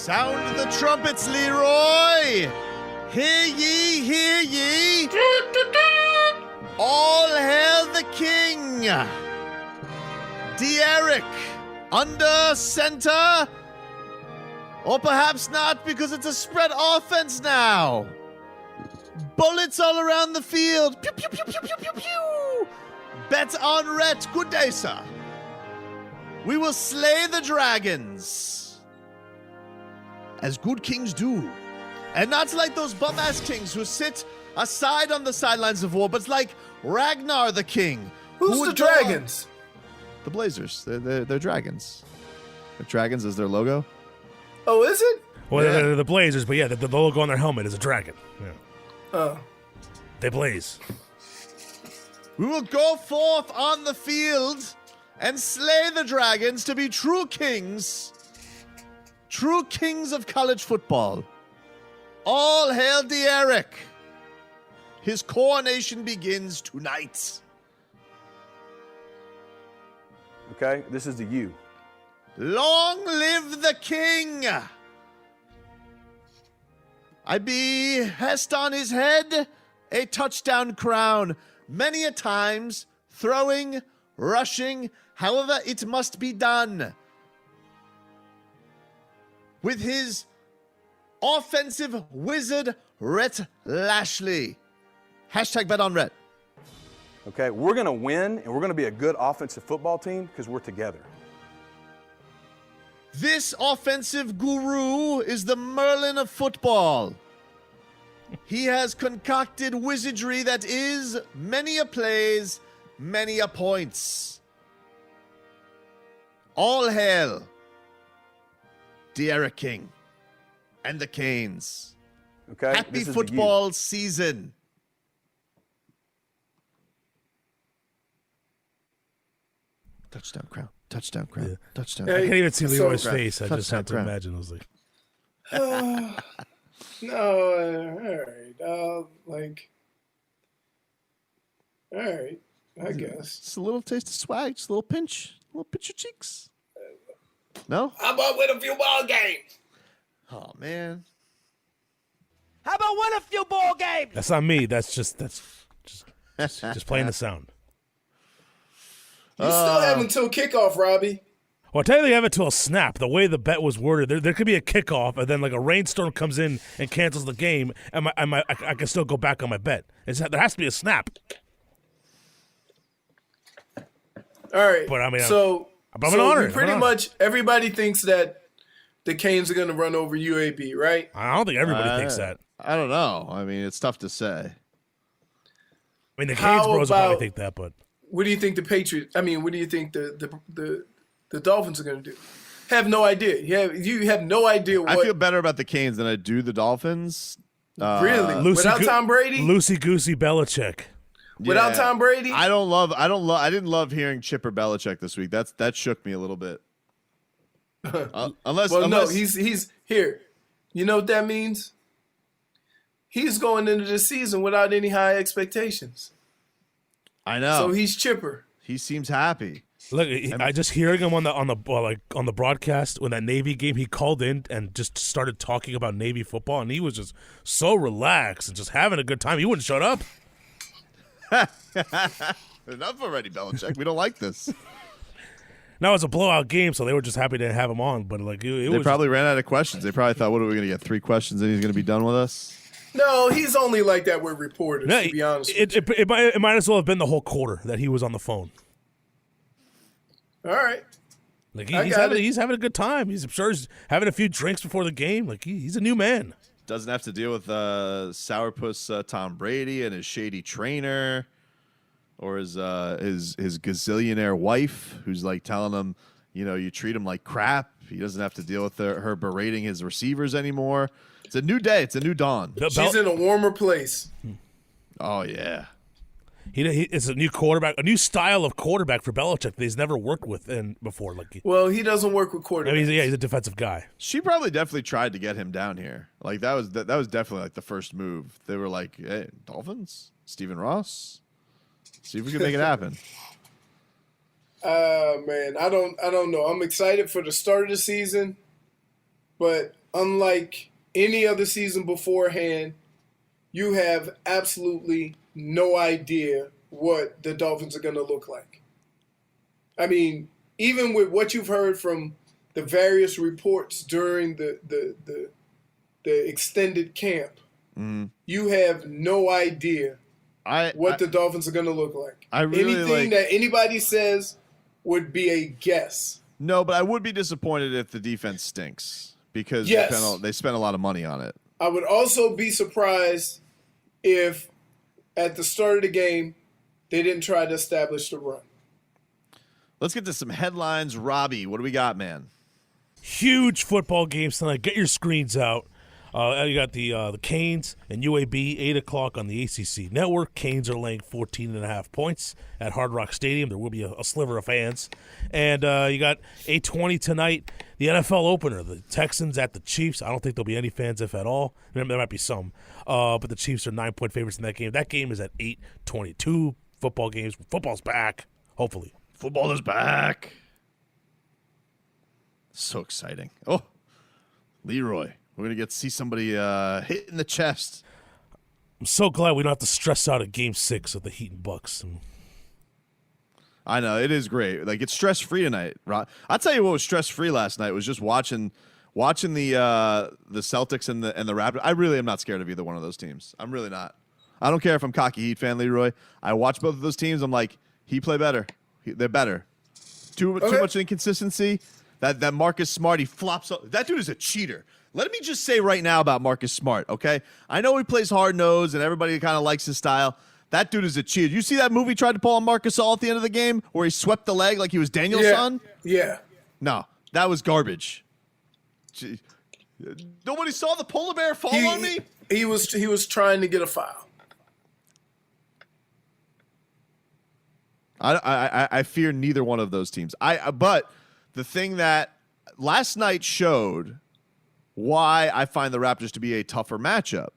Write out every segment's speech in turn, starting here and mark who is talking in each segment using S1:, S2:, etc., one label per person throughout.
S1: Sound the trumpets, Leroy! Hear ye, hear ye! All hail the king! D'Eric, under center? Or perhaps not, because it's a spread offense now. Bullets all around the field. Pew, pew, pew, pew, pew, pew, pew. Bet on Rhett. Good day, sir. We will slay the dragons, as good kings do. And not like those bum-ass kings who sit aside on the sidelines of war, but like Ragnar the king.
S2: Who's the dragons?
S1: The Blazers. They're dragons. The dragons is their logo.
S2: Oh, is it?
S3: Well,
S1: Yeah.
S3: they're the Blazers, but yeah, the logo on their helmet is a dragon. Yeah.
S2: Oh.
S3: They blaze.
S1: We will go forth on the field and slay the dragons to be true kings of college football. All hail D'Eric. His coronation begins tonight.
S4: Okay, this is the U.
S1: Long live the king! I behest on his head a touchdown crown, many a times, throwing, rushing, however it must be done. With his offensive wizard, Rhett Lashley. Hashtag bet on Rhett.
S4: Okay, we're going to win, and we're going to be a good offensive football team because we're together.
S1: This offensive guru is the Merlin of football. He has concocted wizardry that is many a plays, many a points. All hail D'Eric King and the Canes.
S4: Okay,
S1: Happy
S4: this is the
S1: football season. Touchdown crown. Touchdown crown.
S3: Yeah.
S1: Touchdown.
S2: Hey,
S3: I can't even see
S2: so
S3: Leroy's
S1: crap.
S3: face. I just had to
S1: Crap.
S3: imagine. I was like,
S2: No, all right. All right, I guess.
S1: Just a little taste of swag, just a little pinch of cheeks. No?
S2: How about win a few ball games?
S1: Oh man.
S5: How about win a few ball games?
S3: that's not me. That's just playing the sound.
S2: You still have until kickoff, Robbie.
S3: Well, I tell you, they have it till a snap. The way the bet was worded, there could be a kickoff, and then like a rainstorm comes in and cancels the game, and I can still go back on my bet. There has to be a snap.
S2: All right.
S3: But I mean,
S2: so
S3: I'm an honor.
S2: pretty much everybody thinks that the Canes are going to run over UAB, right?
S3: I don't think everybody thinks that.
S1: I don't know. I mean, it's tough to say.
S3: I mean, the
S2: How
S3: Canes bros will probably
S2: about-
S3: think that, but
S2: What do you think the Patriots? I mean, what do you think the Dolphins are going to do? Have no idea. You have no idea what.
S1: I feel better about the Canes than I do the Dolphins.
S2: Really? Without Tom Brady?
S3: Loosey goosey Belichick.
S2: Without
S1: Yeah.
S2: Tom Brady?
S1: I didn't love hearing Chipper Belichick this week. That shook me a little bit. Unless
S2: no, he's here. You know what that means? He's going into the season without any high expectations.
S1: I know.
S2: So he's chipper.
S1: He seems happy.
S3: Look, I just hearing him on the broadcast when that Navy game, he called in and just started talking about Navy football, and he was just so relaxed and just having a good time. He wouldn't shut up.
S1: Enough already, Belichick. We don't like this.
S3: Now it's a blowout game, so they were just happy to have him on. But like, it
S1: They
S3: was
S1: probably ran out of questions. They probably thought, what are we going to get? 3 questions and he's going to be done with us?
S2: No, he's only like that with reporters,
S3: No,
S2: to be honest.
S3: it might as well have been the whole quarter that he was on the phone.
S2: All right.
S3: Like
S2: I
S3: he's
S2: got
S3: having
S2: it.
S3: he's having a good time. I'm sure he's having a few drinks before the game. Like he's a new man.
S1: Doesn't have to deal with sourpuss Tom Brady and his shady trainer, or his gazillionaire wife who's like telling him, you treat him like crap. He doesn't have to deal with her berating his receivers anymore. It's a new day. It's a new dawn.
S2: She's in a warmer place.
S1: Oh yeah.
S3: It's a new quarterback, a new style of quarterback for Belichick that he's never worked with before. Like,
S2: Well, he doesn't work with quarterbacks.
S3: I mean, he's a defensive guy.
S1: She definitely tried to get him down here. Like that was definitely like the first move. They were like, "Hey, Dolphins, Stephen Ross, see if we can make it happen."
S2: Man, I don't know. I'm excited for the start of the season, but unlike any other season beforehand, you have absolutely no idea what the Dolphins are going to look like. I mean, even with what you've heard from the various reports during the extended camp, you have no idea what the Dolphins are going to look like. Anything that anybody says would be a guess.
S1: No, but I would be disappointed if the defense stinks because they spent a lot of money on it.
S2: I would also be surprised if at the start of the game they didn't try to establish the run.
S1: Let's get to some headlines. Robbie, what do we got, man?
S3: Huge football games tonight. Get your screens out. You got the Canes and UAB, 8 o'clock on the ACC Network. Canes are laying 14.5 points at Hard Rock Stadium. There will be a sliver of fans. And you got 8:20 tonight, the NFL opener, the Texans at the Chiefs. I don't think there'll be any fans, if at all. There might be some. But the Chiefs are 9-point favorites in that game. That game is at 8:22. Football games. Football's back, hopefully.
S1: Football is back. So exciting. Oh, Leroy. We're going to get to see somebody hit in the chest.
S3: I'm so glad we don't have to stress out at Game 6 of the Heat and Bucks.
S1: I know. It is great. Like, it's stress-free tonight. I'll tell you what was stress-free last night was just watching the Celtics and the Raptors. I really am not scared of either one of those teams. I'm really not. I don't care if I'm cocky Heat fan, Leroy. I watch both of those teams. I'm like, Heat play better. They're better. Too much inconsistency. That Marcus Smart, he flops up. That dude is a cheater. Let me just say right now about Marcus Smart, okay? I know he plays hard-nosed and everybody kind of likes his style. That dude is a cheater. You see that movie tried to pull on Marcus All at the end of the game where he swept the leg like he was Daniel's son?
S2: Yeah.
S1: No, that was garbage. Gee. Nobody saw the polar bear fall on me?
S2: He was trying to get a foul.
S1: I fear neither one of those teams. But the thing that last night showed why I find the Raptors to be a tougher matchup.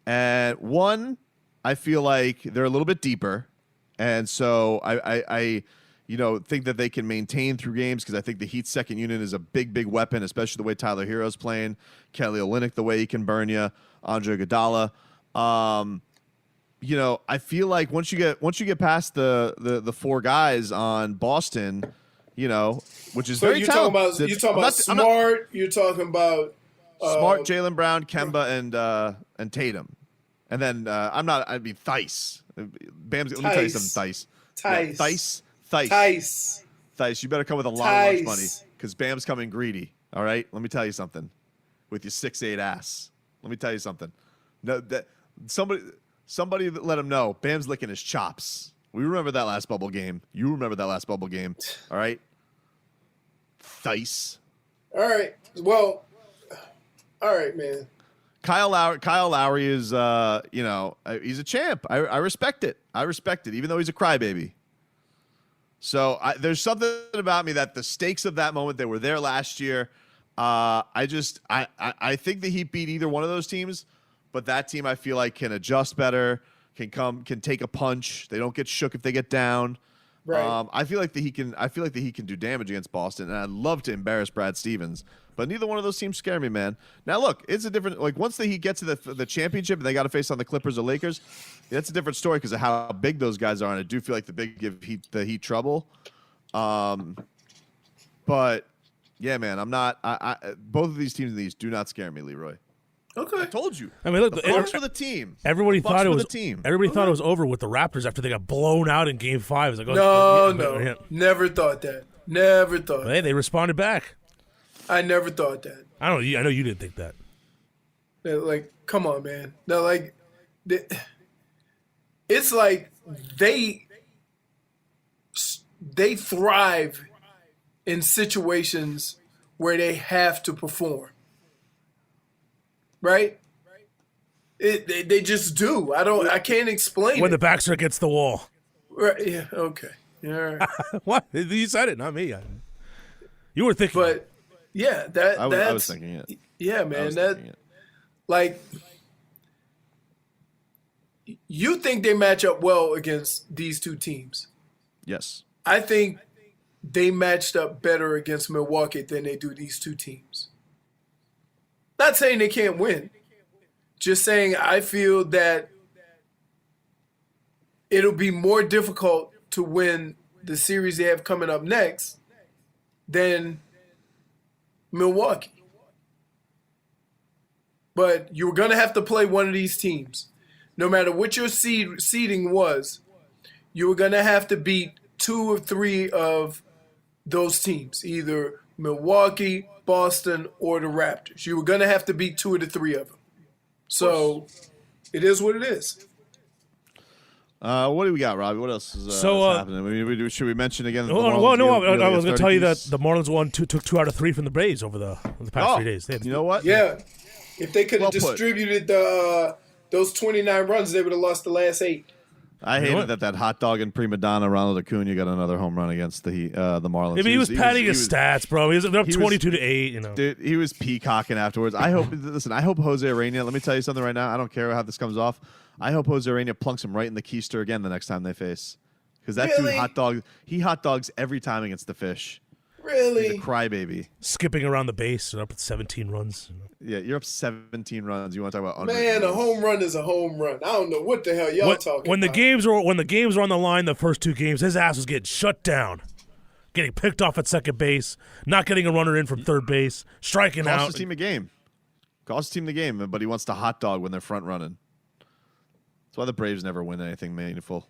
S1: And one, I feel like they're a little bit deeper. And so I think that they can maintain through games because I think the Heat's second unit is a big, big weapon, especially the way Tyler Hero's playing, Kelly Olynyk, the way he can burn you, Andre Iguodala. I feel like once you get past the four guys on Boston, which is very talented.
S2: You're talking about Smart. You're talking about
S1: Smart, Jaylen Brown, Kemba, and Tatum, and then Theis. Bam's. Let me tell you something, Theis. Theis. You better come with a lot of lunch money because Bam's coming greedy. All right. Let me tell you something. With your 6'8" ass. Let me tell you something. No, that somebody let him know. Bam's licking his chops. We remember that last bubble game. You remember that last bubble game. All right. Theis.
S2: All right. Well. All right, man.
S1: Kyle Lowry is, he's a champ. I respect it. Even though he's a crybaby. So there's something about me that the stakes of that moment, they were there last year. I think the Heat beat either one of those teams, but that team I feel like can adjust better, can take a punch. They don't get shook if they get down. Right. I feel like the Heat can do damage against Boston, and I'd love to embarrass Brad Stevens. But neither one of those teams scare me, man. Now, look, it's a different – like, once the Heat get to the championship and they got to face on the Clippers or Lakers, that's a different story because of how big those guys are, and I do feel like the big give the Heat trouble. But, yeah, man, I'm not both of these teams in the East do not scare me, Leroy.
S2: Okay.
S1: I told you.
S3: I mean, look,
S1: the Bucks for the team.
S3: Everybody thought it was
S1: the team.
S3: Everybody thought it was over with the Raptors after they got blown out in Game 5. It's like,
S2: no, never thought that. Never thought.
S3: Hey, they responded back.
S2: I never thought that.
S3: I know you didn't think that.
S2: Like, come on, man. No, like, it's like they thrive in situations where they have to perform. Right? They just do. I can't explain
S3: when
S2: it.
S3: the backs are against the wall.
S2: Right, yeah, okay. Yeah, all right.
S3: What? You said it, not me. You were thinking.
S2: But yeah, I
S1: was thinking it.
S2: Yeah, man. Like, you think they match up well against these two teams?
S1: Yes.
S2: I think they matched up better against Milwaukee than they do these two teams. not saying they can't win. Just saying I feel that it'll be more difficult to win the series they have coming up next than Milwaukee. But you're going to have to play one of these teams. No matter what your seeding was, you were going to have to beat 2 or 3 of those teams, either Milwaukee, Boston, or the Raptors. You were going to have to beat 2 of the 3 of them. So it is what it is.
S1: What do we got, Robbie? What else is happening? Should we mention again?
S3: I was going to tell you that the Marlins took 2 out of 3 from the Braves over the past 3 days.
S1: You know what?
S2: Yeah. If they could have distributed those 29 runs, they would have lost the last 8.
S1: I hated that hot dog and prima donna Ronald Acuna got another home run against the Marlins.
S3: Yeah, but he was padding his stats, bro. He was up 22-8. You know,
S1: dude, he was peacocking afterwards. I hope Jose Urena. Let me tell you something right now. I don't care how this comes off. I hope Jose Urena plunks him right in the keister again the next time they face, because that dude hot dogs every time against the Fish.
S2: Really?
S1: He's a crybaby.
S3: Skipping around the base and up at 17 runs.
S1: Yeah, you're up 17 runs. You want to talk about
S2: man? A home run is a home run. I don't know what the hell y'all talking
S3: when
S2: about.
S3: When the games were on the line, the first 2 games, his ass was getting shut down, getting picked off at second base, not getting a runner in from third base, striking out.
S1: Costs his team a game. Costs his team the game, but he wants to hot dog when they're front running. That's why the Braves never win anything meaningful.